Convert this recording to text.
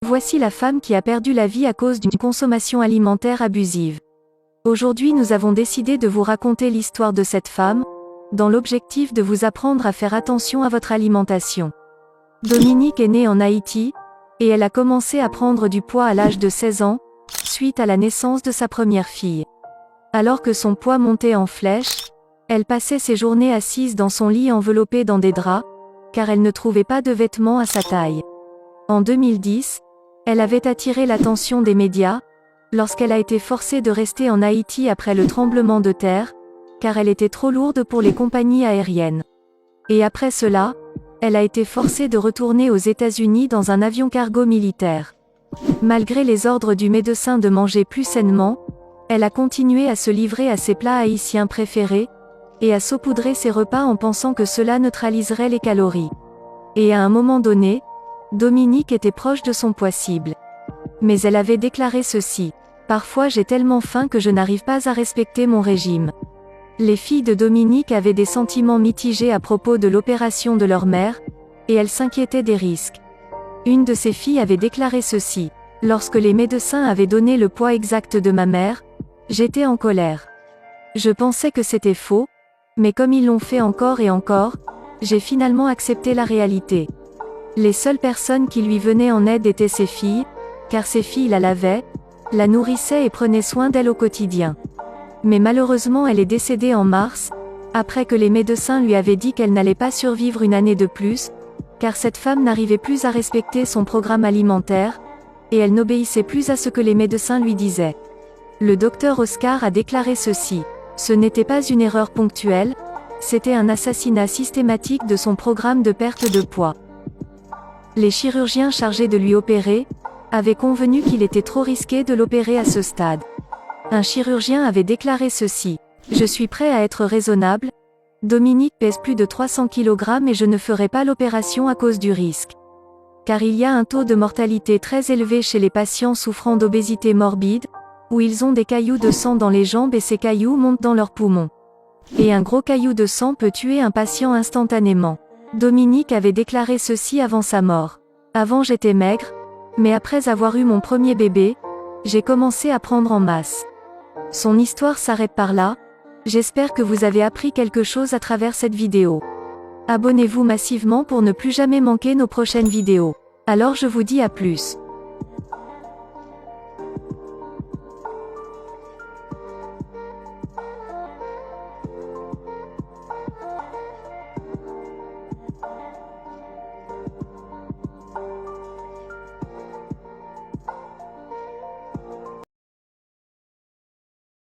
Voici la femme qui a perdu la vie à cause d'une consommation alimentaire abusive. Aujourd'hui nous avons décidé de vous raconter l'histoire de cette femme, dans l'objectif de vous apprendre à faire attention à votre alimentation. Dominique est née en Haïti, et elle a commencé à prendre du poids à l'âge de 16 ans, suite à la naissance de sa première fille. Alors que son poids montait en flèche, elle passait ses journées assise dans son lit enveloppée dans des draps, car elle ne trouvait pas de vêtements à sa taille. En 2010, elle avait attiré l'attention des médias, lorsqu'elle a été forcée de rester en Haïti après le tremblement de terre, car elle était trop lourde pour les compagnies aériennes. Et après cela, elle a été forcée de retourner aux États-Unis dans un avion cargo militaire. Malgré les ordres du médecin de manger plus sainement, elle a continué à se livrer à ses plats haïtiens préférés, et à saupoudrer ses repas en pensant que cela neutraliserait les calories. Et à un moment donné, Dominique était proche de son poids cible. Mais elle avait déclaré ceci: « Parfois j'ai tellement faim que je n'arrive pas à respecter mon régime. » Les filles de Dominique avaient des sentiments mitigés à propos de l'opération de leur mère, et elles s'inquiétaient des risques. Une de ses filles avait déclaré ceci: « Lorsque les médecins avaient donné le poids exact de ma mère, j'étais en colère. Je pensais que c'était faux, mais comme ils l'ont fait encore et encore, j'ai finalement accepté la réalité. » Les seules personnes qui lui venaient en aide étaient ses filles, car ses filles la lavaient, la nourrissaient et prenaient soin d'elle au quotidien. Mais malheureusement elle est décédée en mars, après que les médecins lui avaient dit qu'elle n'allait pas survivre une année de plus, car cette femme n'arrivait plus à respecter son programme alimentaire, et elle n'obéissait plus à ce que les médecins lui disaient. Le docteur Oscar a déclaré ceci: « Ce n'était pas une erreur ponctuelle, c'était un assassinat systématique de son programme de perte de poids. » Les chirurgiens chargés de lui opérer avaient convenu qu'il était trop risqué de l'opérer à ce stade. Un chirurgien avait déclaré ceci: « Je suis prêt à être raisonnable. Dominique pèse plus de 300 kg et je ne ferai pas l'opération à cause du risque. Car il y a un taux de mortalité très élevé chez les patients souffrant d'obésité morbide, où ils ont des cailloux de sang dans les jambes et ces cailloux montent dans leurs poumons. Et un gros caillou de sang peut tuer un patient instantanément. » Dominique avait déclaré ceci avant sa mort: « Avant j'étais maigre, mais après avoir eu mon premier bébé, j'ai commencé à prendre en masse. » Son histoire s'arrête par là. J'espère que vous avez appris quelque chose à travers cette vidéo. Abonnez-vous massivement pour ne plus jamais manquer nos prochaines vidéos. Alors je vous dis à plus.